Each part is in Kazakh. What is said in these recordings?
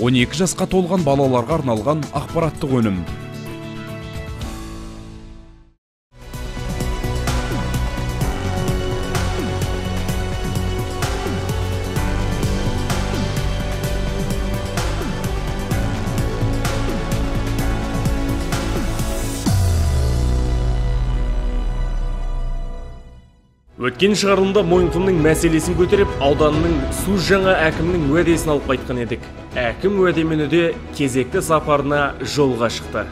12 жасқа толған балаларға арналған ақпараттық өнім. Өткен шығарылымда Мойынқұмның мәселесін көтеріп, ауданның су жаңа әкімнің уәдесін алып қайтқан едік. Әкім уәдемен өде кезекті сапарына жолға шықты.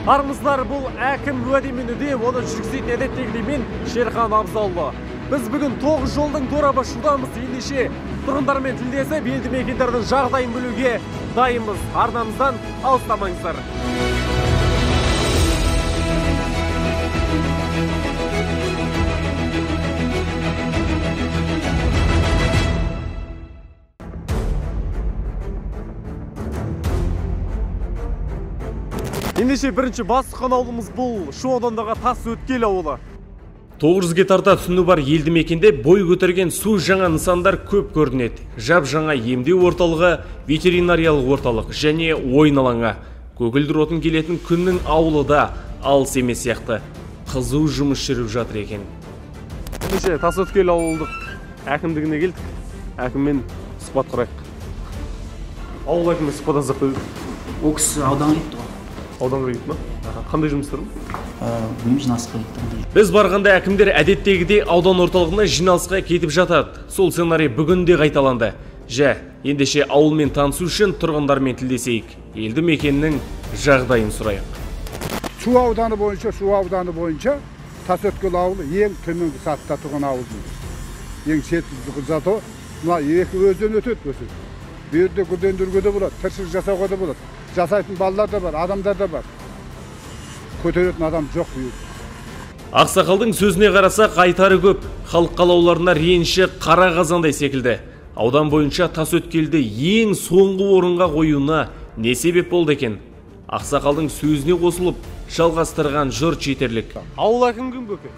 Армыздар, бұл әкім уәдемен өде, оны жүргізетін әдеттегідей мен Шерхан Абзаллы. Біз бүгін 9 жолдың торабашудамыз, ендеше тұрғындармен тілдесіп, елді мекендердің жағдайын білуге дайынбыз. Арнамыздан алыстамаңыздар. Ендеше бірінші басқан ауылымыз бұл Шу ауданындағы Тасөткел ауылы. 900-ге тарта түсіні бар елді мекенде бой көтерген су жаңа нысандар көп көрінеді. Жап жаңа емдеу орталығы, ветеринариялық орталық және ойын алаңы. Көгілдір отын келетін күннің ауылы да алыс емес сияқты. Қызу жұмыс жүріп жатыр екен. Ендеше Тасөткел ауылдық әкімдігіне келдік. Әкіммен сұхбат құрайық. Ауыл әкімі сұхбаттасақ та Ол кісі ауданға кетті ғой. Ауданға кетті ма? Қандай жұмыстар ма? Жиналысқа кетті. Біз барғанда әкімдер әдеттегідей аудан орталығына жиналысқа кетіп жатады. Сол сценарий бүгін де қайталанды. Ендеше ауылмен танысу үшін тұрғындармен тілдесейік. Елді мекеннің жағдайын сұрайық. Шу ауданы бойынша Тасөткел ауылы ең төменгі сатыда тұрған ауыл. Ең шеткі зато мына екі өзен өтеді. Bu yerде гүлдендіруге де болады, тіршілік жасауға да болады. Жасайтын балалар да бар, адамдар да бар. Көтеретін адам жоқ бұл. Ақсақалдың сөзіне қарасақ, айтары көп. Халық қалауларына реніші қара қазандай секілді. Аудан бойынша Тасөткелді ең соңғы орынға қоюына не себеп болды екен? Ақсақалдың сөзіне қосылып, жалғастырған жұрт жетерлік. Ауыл әкім кім көке?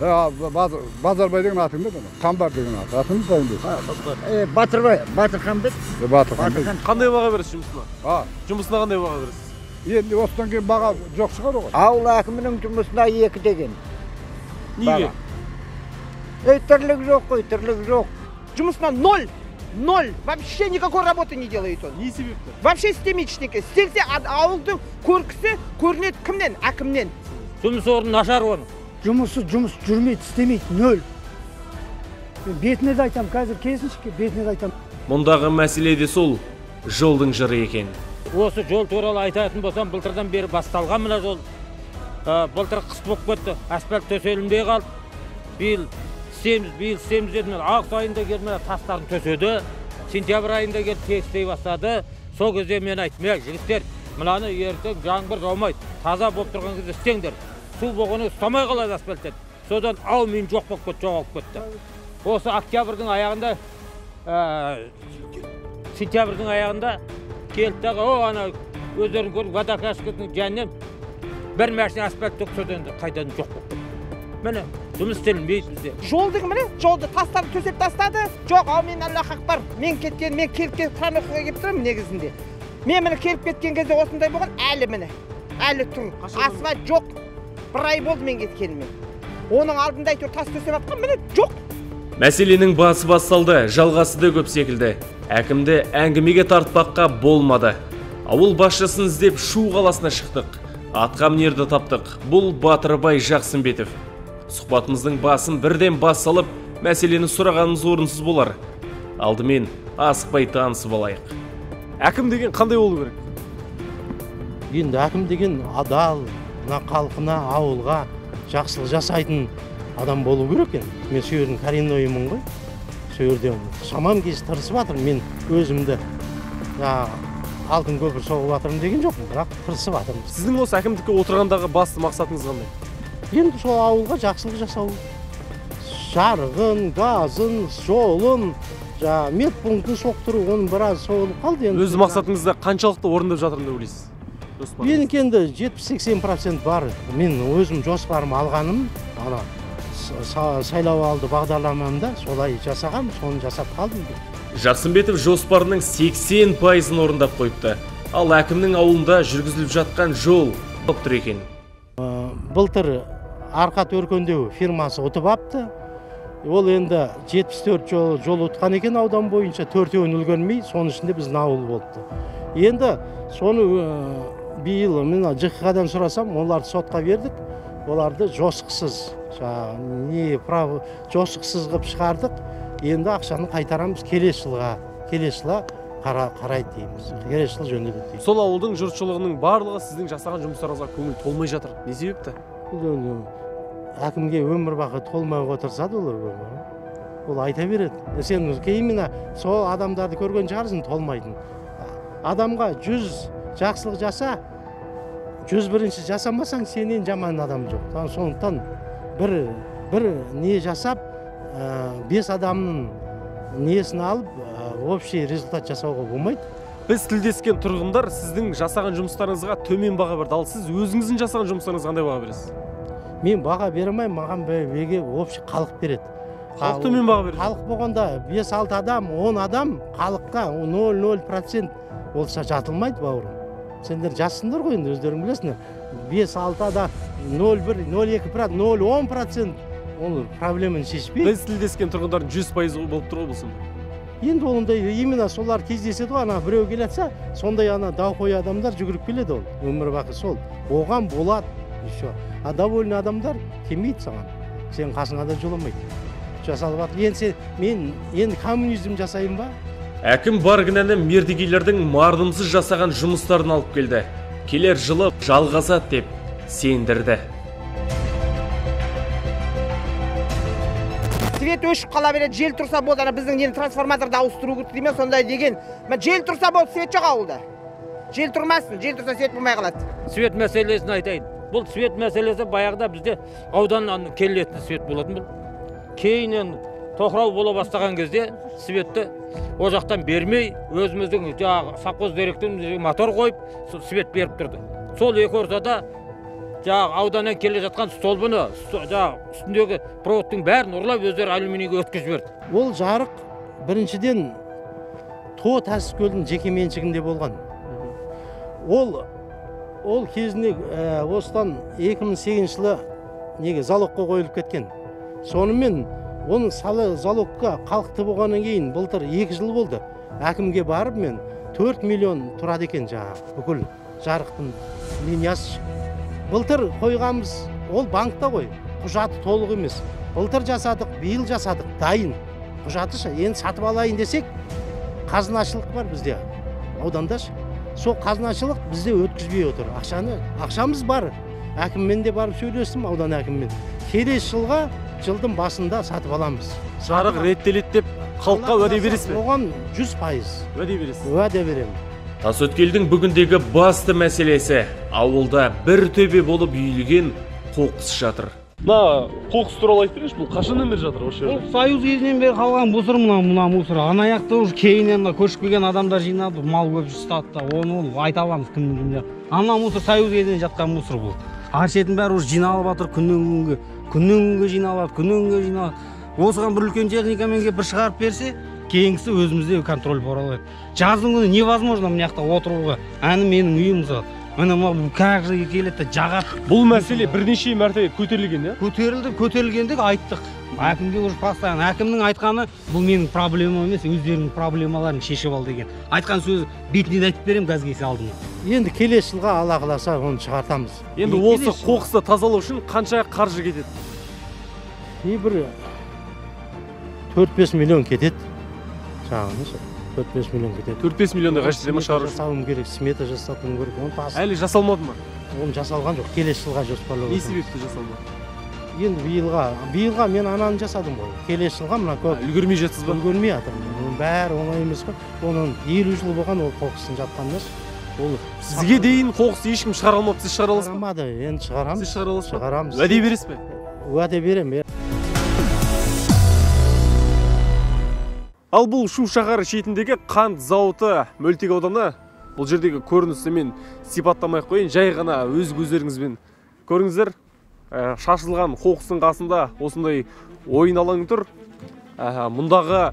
Базарбай деген атың да, Қамбар деген атыңыз дайын. Батырхан бет. Қандай баға бересіз жұмысына? Жұмысына қандай баға бересіз? Енді осыдан кейін баға жоқ шығар оған. Ауыл әкімінің жұмысына 2 деген. Неге? Тірлік жоқ қой, тірлік жоқ. Жұмысына 0. Вообще никакой работы не делает он. Не себепті? Вообще істемейді ештеңке. Істелсе ауылдың көркісі көрінеді кімнен? Әкімнен. Жұмыс орны нашар оның. Жұмыс жүрмейді, істемейді, 0. Бетіне де айтам, қазір кесінші бетіне де айтам. Мұндағы мәселе де сол жолдың жыры екен. Осы жол туралы айтатын болсам, былтырдан бері басталған мына жол. Былтыр қыс болып кетті, асфальт төселінбей қалды. Биыл істейміз дедім. Ақыс айында келіп тастарын төседі. Сентябрь айында келіп тегістей бастады. Сол кезде мен айттым, жігіттер, мынаны ертең жаңбыр жаумайды. Таза болып тұрған кезде істеңдер. Су болғаны ұстамай қалады асфальттен. Содан мен жоқ болып кетті, жоғалып кетті. Осы октябрьдің аяғында, сентябрьдің аяғында келді дағы, ана өздерін көріп, водокашкетінің жанынан бір мәшіне асфальт төксөден қайдан жоқ болып кетті. Міне, жұмыс істелінбейді бізде. Жолдың міне, жолды тастап төсеп тастады. Жоқ, мен Аллах ақбар. Мен келіп Қамыққа келіп тұрмын негізінде. Мен міне келіп кеткен кезде осындай болған, әлі тұр. Асфальт жоқ. 1 ай болды мен кеткеніме. Оның алдында әйтеуір тас төсеп атқан, міне жоқ. Мәселенің басы басталды, жалғасы да көп секілді. Әкімді әңгімеге тартпаққа болмады. Ауыл басшысын іздеп Шу қаласына шықтық. Атқамінерді таптық. Бұл Батырбай Жақсымбетов. Сұхбатымыздың басын бірден бас салып, мәселені сұрағанымыз орынсыз болар. Алдымен асықпай танысып алайық. Әкім деген қандай болу керек? Енді әкім деген адал, халқына, ауылға жақсылық жасайтын адам болу керек екен. Мен сөйердің кореннойымын ғой. Сөйерде шамам кез тырысып жатырмын. Мен өзімді алтын көпір соғып жатырмын деген жоқпын, бірақ тырысып жатырмын. Сіздің осы әкімдікке отырғандағы басты мақсатыңыз қандай? енді сол ауылға жақсылық жасау. Жарығын, газын, жолын, медпунктін соқтыру, оның біраз соғылып қалды. Өз мақсатыңызда қаншалықты орындап жатырмын деп ойлайсыз? Менің енді 70-80% бар. Мен өзім жоспарым алғаным, сайлау алды бағдарламамда солай жасағам, соны жасап қалдым. Жақсымбетов жоспарының 80%-ын орындап қойыпты. Ал әкімнің ауылында жүргізіліп жатқан жол тұр екен. Былтыр Арқат өркендеу фирмасы ұтып апты. Ол енді 74 жол ұтқан екен аудан бойынша, 4-еуін үлгермей, соның ішінде біздің ауыл болыпты. Енді соны биыл мен ЖКХ-дан сұрасам, оларды сотқа бердік. Оларды жосықсыз, жосықсыз қып шығардық. Енді ақшаны қайтарамыз келесі жылға қарайды дейміз. Келесі жыл жөнделеді дейміз. Сол ауылдың жұртшылығының барлығы сіздің жасаған жұмыстарыңызға көңіл толмай жатыр. Не себепті? Әкімге өмір бақи толмай отырсады олар. Ол айта береді. Сен кейін сол адамдарды көрген шығарсың толмайтын. Адамға 100 жақсылық жаса, 101-ші жасамасаң, сенен жаман адам жоқ. Сондықтан бір не жасап, 5 адамның несін алып, общий результат жасауға болмайды. Біз тілдескен тұрғындар сіздің жасаған жұмыстарыңызға төмен баға берді. Ал сіз өзіңіздің жасаған жұмыстарыңызға қандай баға бересіз? Мен баға беремеймін, маған бәйге общий халық береді. Халық төмен баға береді? Халық болғанда 5-6 адам, 10 адам халыққа 0,0% болса жатылмайды, бауырым. Сендер жассыңдар ғой, енді өздерің білесіңдер. 5-6 адам 0,1, 0,2%, 0,10% ол проблеманы шешпейді. Біз тілдескен тұрғындардың 100% болып тұр ғой бұл сонда. Енді ондай именно солар кездеседі ғой, біреу келетса, сондай дауқой адамдар жүгіріп келеді ол. Өмір бақи сол. Оған болады. А довольный адамдар келмейді саған. Сен қасыңа да жоламайды. Жасалып жатыр. Мен енді коммунизм жасайын ба? Әкім бар кінәні мердігейлердің мардымсыз жасаған жұмыстарын алып келді. Келер жылы жалғасады деп сендірді. Свет өшіп қала береді, жел тұрса болды, біздің енді трансформаторды ауыстыру керек дейме, сондай деген. Жел тұрса болды, свет жоқ ауылда. Жел тұрмасын, жел тұрса свет болмай қалады. Свет мәселесін айтайын. Бұл свет мәселесі баяғыда бізде ауданнан келетін свет болатын бұл. Кейіннен тоқырау бола бастаған кезде светті о жақтан бермей, өзіміздің совхоз директорын мотор қойып, свет беріп тұрды. Сол екі ортада ауданнан келе жатқан столбыны, үстіндегі проводтың бәрін ұрлап өздері алюминийге өткізіп жіберді. Ол жарық біріншіден Тәсіпкөлдің жеке меншігінде болған. Ол кезінде осыдан 2008 жылы залогқа қойылып кеткен. Сонымен оның залогқа қалықты болғаннан кейін былтыр 2 жыл болды. Әкімге барып мен 4 миллион тұрады екен бүкіл жарықтың линиясы. Былтыр қойғамыз, ол банкта ғой, құжаты толық емес. Былтыр жасадық, биыл жасадық, дайын. Құжаты енді сатып алайын десек, қазынашылық бар бізде, аудандашы. Сол қазынашылық бізде өткізбей отыр. Ақшамыз бар. Әкіммен де барып сөйлестім, аудан әкіммен. Келесі жылдың басында сатып аламыз. Жарық реттеледі деп халыққа уәде бересіз бе? Оған 100% уәде бересіз. Уәде беремін. Тасөткелдің бүгіндегі басты мәселесі ауылда бір төбе болып үйілген қоқыс жатыр. Қоқыс туралы айтып беріңізші, бұл қашаннан бері жатыр осы жерде? Союз кезінен бері қалған мусор, мына мусор. Ана жақта уже кейіннен көшіп келген адамдар жинады, мал көп ұстады да, оны айта аламыз күннен күнге. Ана мусор Союз кезінен жатқан мусор бұл. Ар шетін бәрі уже жиналып жатыр, күннен күнге жиналады. Осыған бір үлкен техникамен келіп бір шығарып берсе, кейінгісі өзімізде контроль бар алады. Жаздың күні невозможно мына жақта отыруға. Әні менің үйім мысалы. Мына как же келеді жағады. Бұл мәселе бірнеше мәртебе көтерілген, иә? Көтерілгенде айттық. Әкімге уже постоянно. Әкімнің айтқаны бұл менің проблемам емес, өздерінің проблемаларын шешіп ал деген. Айтқан сөз бетінен айтып берем газ келсе алдыма. Енді келесі жылға Алла қаласа оны шығартамыз. Енді осы қоқысты тазалау үшін қанша қаржы кетеді? Бір 4-5 миллион кетеді. Жағыңыз 4-5 миллион кетеді. 4-5 миллионда қажет ма шығару үшін? Жасауым керек, смета жасатуым керек. Әлі жасалмады ма? Оны жасалған жоқ, келесі жылға жоспарлап отырмын. Не себепті жасалмады? Енді биылға мен ананы жасадым ғой. Келесі жылға мына көп. Үлгермей жатсыз ба? Үлгермей жатырмын. Оның бәрі оңай емес қой. Оның 50 жыл болған ол қоқыстың жатқанымыз. Olur. Сізге дейін қоқысты ешкім шығара алмапты, сіз шығара аласыз ба? Шығарамады, енді шығарамыз. Сіз шығара аласыз ба? Шығарамыз. Уәде бересіз бе? Уәде беремін. Ал бұл Шу шаһары шетіндегі қант зауыты Мөлтек ауданы. Бұл жердегі көріністі мен сипаттамай қойын, жай ғана өз көздеріңізбен көріңіздер. Шашылған қоқыстың қасында осындай ойын алаңы тұр. Мұндағы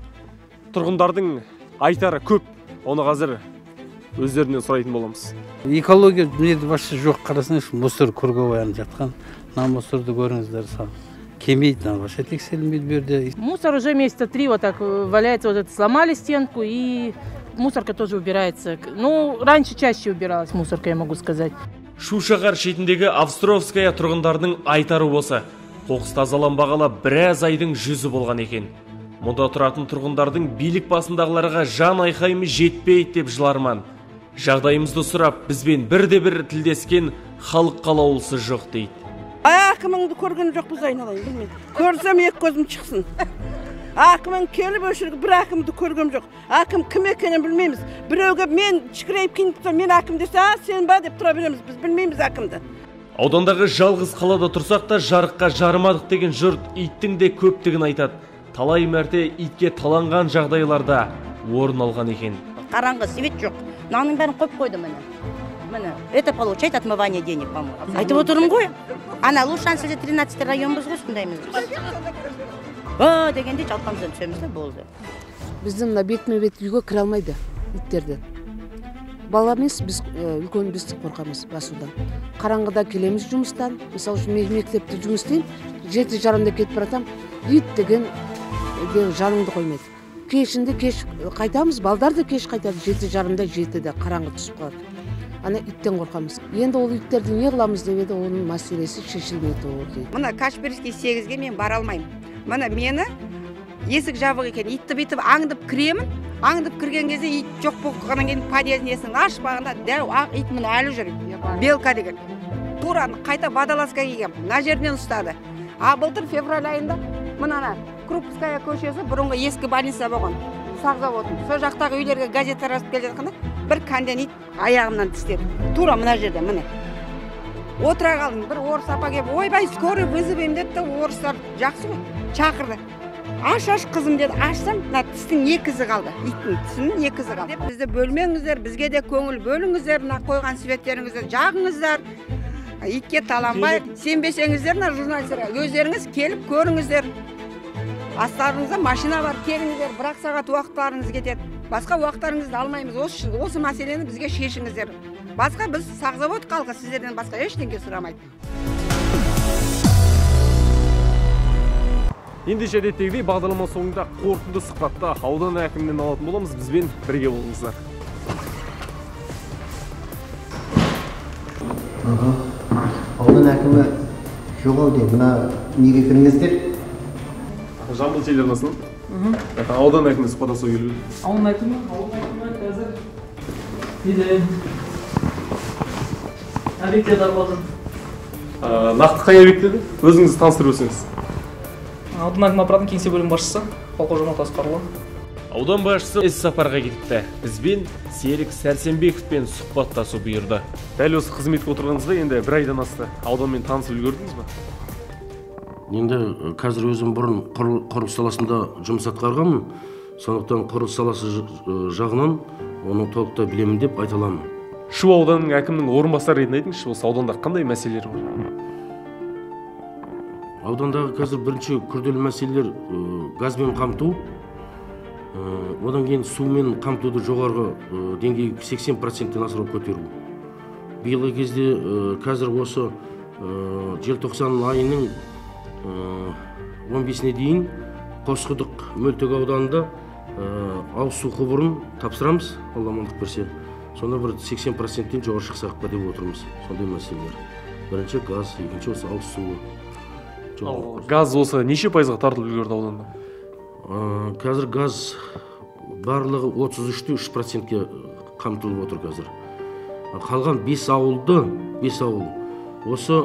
тұрғындардың айтары көп. Оны қазір өздерінен сұрайтын боламыз. Экология дүниеде башқа жоқ, қарасаңыз, мусор көрге оянып жатқан. Мына мусорды көріңіздер, кемейді, вообще тексерілмейді bu yerде. Мусор уже месяца 3 вот так валяется, вот это сломали стенку, и мусорка тоже убирается. Ну, раньше чаще убиралась мусорка, я могу сказать. Шу шаһар шетіндегі Австровская тұрғындардың айтары осы. Қоқыс тазаланбағалы біраз айдың жүзі болған екен. Мұнда тұратын тұрғындардың билік басындағыларға жан айқайымы жетпейді деп жыларман. Жағдайымызды сұрап, бізбен бірде-бір тілдескен халық қалаулысы жоқ дейді. Акымыңды көрген жоқпыз, айналайын, білмейді. Көрсем екі көзім шықсын. Акымың келіп өшіргі бір акымды көргем жоқ. Акым кім екенін білмейміз. Біреуге мен шікірейіп кейін тұтса, мен акым десе, сен ба деп тұра береміз. Біз білмейміз акымды. Аудандағы жалғыз қалада тұрсақ та жарыққа жарымадық деген жұрт иттің де көптігін айтады. Талай мәрте итке таланған жағдайларда орын алған екен. Қараңғы, свет жоқ. Мынаның бәрін қойып қойды міне. Міне, это получает отмывание денег, по-моему. Айтып отырмын ғой. Ана Лушансыда 13 районбыз ғой, сондаймыз біз. О, дегенде жалқамыздан түсеміз де болды. Біздің мына бетме-бет үйге кіре алмайды иттерді. Бала емес, біз үлкен біз қорқамыз басудан. Қараңғыда келеміз жұмыстан. Мысалы үшін мектепте жұмыс істеймін, 7:30-да кетіп баратам, ит деген жаныңды қоймайды. Кешінде кеш қайтамыз, балдар да кеш қайтады, 7:30-да 7-де қараңғы түсіп қалады. Ана иттен қорқамыз. Енді ол иттерді не қыламыз деп еді, оның мәселесі шешілмейді ол дейді. Мына Кашпирский 8-ге мен бара алмаймын. Мына мені есік жабық екен, итті бүйтіп аңдып кіремін. Аңдып кірген кезде ит жоқ болғаннан кейін подъездің есігін ашпағанда дәу ақ ит міне әлі жүр. Белка деген. Тура қайта водолазка киген. Мына жерден ұстады. А былтыр февраль айында мына Крупская көшесі бұрынғы ескі больница болған. Сағзаводтың. Сол жақтағы үйлерге газет таратып келе жатқанда бір кәнден ит аяғымнан тістеді. Тура мына жерде міне. Отыра қалдым. Бір орыс апа келіп, ойбай, скорый вызовем деді де, орыстар жақсы ғой. Шақырды. Аш қызым деді. Ашсам, мына тістің екізі қалды. Иттің тісінің екізі қалды. Бізді бөлмеңіздер, бізге де көңіл бөліңіздер, мына қойған светтеріңізді жағыңыздар. Итке таланбай, сенбесеңіздер, мына журналистерге өздеріңіз келіп көріңіздер. Астарыңызда машина бар, келіңіздер, бір сағат уақыттарыңыз кетеді. Басқа уақыттарыңызды алмаймыз. Осы мәселені бізге шешіңіздер. Басқа біз Сағзавод халқы сіздерден басқа ештеңе сұрамайды. Ендеше әдеттегідей бағдарлама соңында қорытынды сұхбатта аудан әкімінен алатын боламыз. Бізбен бірге болыңыздар. Аудан әкімі жоғал деп, мына неге кіріңіздер? Жамбыл телеарнасынан. Аудан әкімі сұхбаттасу келіп. Аудан әкімі қазір неде объекттерді арбадым. Нақты қай объекттерді? Өзіңізді таныстырып өтсеңіз. Аудан әкімі аппаратының кеңсе бөлім басшысы Қалқожан Отасқарұлы. Аудан басшысы іс сапарға кетіпті. Бізбен Серік Сәрсенбековпен сұхбаттасу бұйырды. Дәл осы қызметке отырғаныңызда енді бір айдан асты. Ауданмен танысып үлгердіңіз бе? Енді қазір өзім бұрын құрылыс саласында жұмыс атқарғанмын. Сондықтан құрылыс саласы жағынан оны толықтай білемін деп айта аламын. Шу ауданының әкімінің орынбасары ретінде айтыңызшы, осы ауданда қандай мәселелер бар? Аудандағы қазір бірінші күрделі мәселелер газбен қамту, одан кейін сумен қамтуды жоғарғы деңгейге 80%-тен асыру көтеру. Биылғы кезде қазір осы желтоқсан айының 15-не дейін Қосқұдық Мөлтек ауданында ауыз су құбырын тапсырамыз, Алла амандық берсе. Сонда бір 80%-тен жоғары шықсақ деп отырмыз. Сондай мәселелер. Бірінші газ, екінші осы ауыз су. Газ осы неше пайызға тартылып үлгерді ауданда? Қазір газ барлығы 33-3%-ке қамтылып отыр қазір. Қалған 5 ауыл осы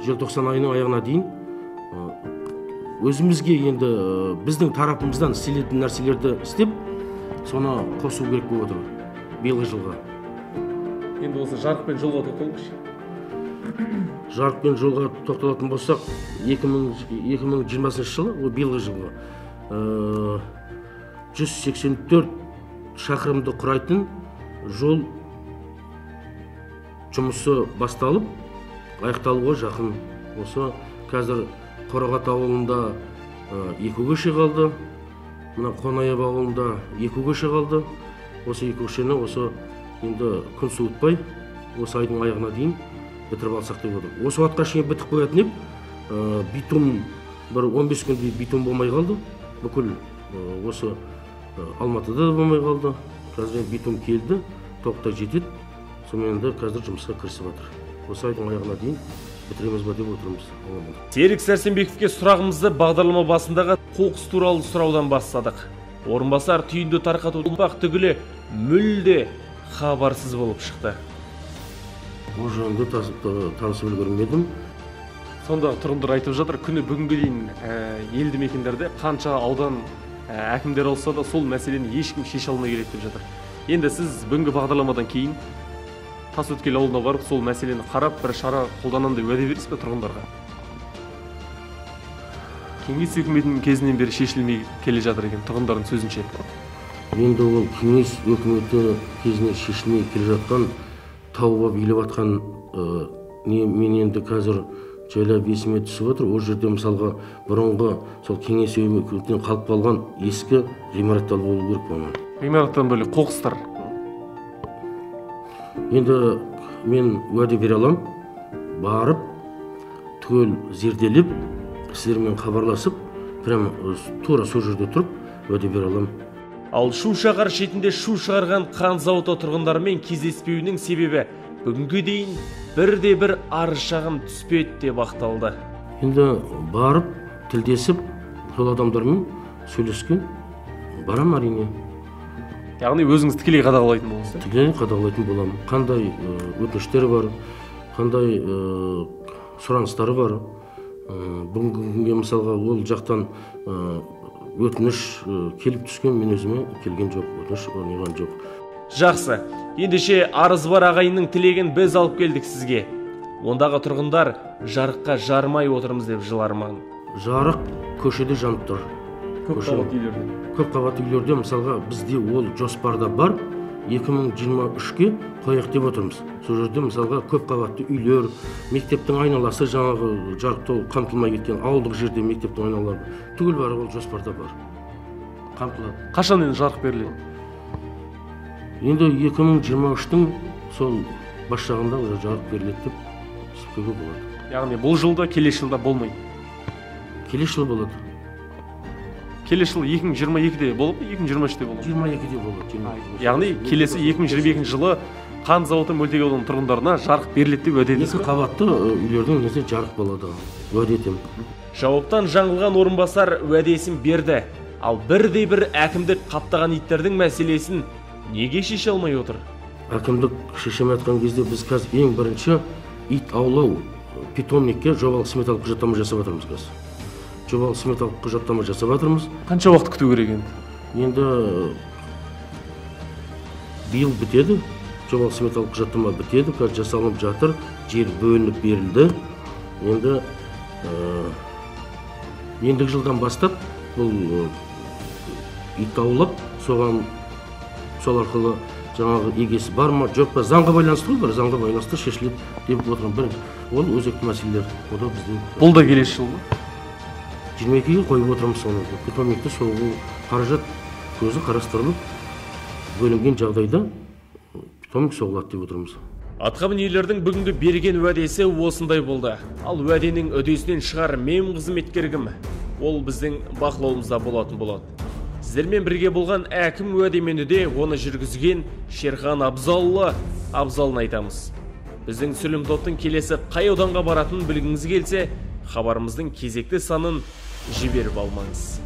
желтоқсан айының аяғына дейін өзімізге енді біздің тарапымыздан істелетін нәрселерді істеп, соны қосу керек болып отыр биылғы жылға. Енді осы жарық пен жолға тоқталыңызшы. Жарық пен жолға тоқталатын болсақ, 2020 жылы, ол биылғы жылғы 184 шақырымды құрайтын жол жұмысы басталып, аяқталуға жақын. Осы қазір Қорағат ауылында 2 көше қалды, мына Қонаев ауылында 2 көше қалды. Осы 2 көшені осы енді күн суытпай, осы айдың аяғына дейін бітіріп алсақ деп отыр. Осы уақытқа шейін бітіп қоятын еп, битум бір 15 күнде битум болмай қалды. Бүкіл осы Алматыда да болмай қалды. Қазір битум келді, тоқтай жетеді. Сонымен де қазір жұмысқа кірісіп жатыр. Осы айдың аяғына дейін бітіреміз ба деп отырмыз. Серік Сәрсенбековке сұрағымызды бағдарлама басындағы қоқыс туралы сұраудан бастадық. Орынбасар түйінді тарқатудың түгілі мүлде хабарсыз болып шықты. Ол жөнінде танысып үлгермедім. Сонда тұрғындар айтып жатыр, күні бүгінге дейін елді мекендерде қанша аудан әкімдер олса да сол мәселені ешкім шеше алмай келеді деп жатыр. Енді сіз бүгінгі бағдарламадан кейін Тасөткел ауылына барып, сол мәселені қарап, бір шара қолданамын деп уәде бересіз бе тұрғындарға? Кеңес үкіметінің кезінен бері шешілмей келе жатыр екен, тұрғындардың сөзінше. Енді ол кеңес үкіметі кезінен шешілмей келе жатқан, тауға билеп атқан, мен енді қазір жайлап есіме түсіп отыр. Ол жерде мысалға бұрынғы сол кеңес үкіметінен қалып қалған ескі ғимараттар болу керек болмай. Ғимараттан бөлек қоқыстар. Енді мен уәде бере алам, барып, түгел зерделеп, сіздермен хабарласып, прямо тура сол жерде тұрып, уәде бере алам. Ал Шу-шаһар шетінде шу шығарған қан зауыты тұрғындармен кездеспеуінің себебі бүгінге дейін бірде-бір арыз шағым түспеді деп ақталды. Енді барып, тілдесіп, сол адамдармен сөйлескен, барам әрине. Яғни өзіңіз тікелей қадағалайтын боласыз? Тікелей қадағалайтын боламын. Қандай өтініштері бар, қандай сұраныстары бар. Бүгінгі күнге мысалға ол жақтан өтініш келіп түскен, мен өзіме келген жоқ, өтініш орнаған жоқ. Жақсы, ендеше арыз бар ағайынның тілегін біз алып келдік сізге. Ондағы тұрғындар жарыққа жармай отырмыз деп жыларман. Жарық көшеде жанып тұр. Көп қабатты үйлерде мысалға бізде ол жоспарда бар, 2023-ке қояқ деп отырмыз. Сол жерде мысалға көп қабатты үйлер, мектептің айналасы жаңағы жарық қамтылмай кеткен ауылдық жерде мектептің айналары түгел бар, ол жоспарда бар. Қамтылады. Қашан енді жарық беріледі? Енді 2023-тің сол бас жағында жарық беріледі деп сөйтуге болады. Яғни бұл жылда, келесі жылда болмайды. Келесі жыл болады. Келесі жыл 2022-де болып, 2023-де болып? 22-де болады. Яғни келесі 2022 жылы қан зауыты мөлтек ауданының тұрғындарына жарық беріледі деп уәде етесіз бе? Екі қабатты үйлердің несі жарық болады. Уәде етемін. Жауаптан жаңылған орынбасар уәдесін берді. Ал бірде-бір әкімдік қаптаған иттердің мәселесін неге шеше алмай отыр? Әкімдік шешемей атқан кезде біз қазір ең бірінші ит аулау питомникке жобалық сметалық құжаттама жасап жатырмыз қазір. Жобалық сметалық құжаттама жасап жатырмыз. Қанша уақыт күту керек енді? Енді биыл бітеді. Жобалық сметалық құжаттама бітеді, қазір жасалынып жатыр, жер бөлініп берілді. Енді ендігі жылдан бастап бұл ит аулап, сол арқылы жаңағы егесі бар ма, жоқ па, заңға байланысты ғой, бір заңға байланысты шешіледі деп отырған бірінші. Ол өзекті мәселелер. Бұл да келесі жыл ма? 22-ге қойып отырмыз соны. Питомникті соғу қаражат көзі қарастырылып, бөлінген жағдайда питомник соғылады деп отырмыз. Атқамінерлердің бүгінгі берген уәдесі осындай болды. Ал уәденің өдесінен шығар мем қызметкер кім? Ол біздің бақылауымызда болатын болады. Сіздермен бірге болған әкім уәдемен де оны жүргізген Шерхан Абзаллы Абзалын айтамыз. Біздің түсірілім топтың келесі қай ауданға баратынын білгіңіз келсе, хабарымыздың кезекті санын жіберіп алмаңыз.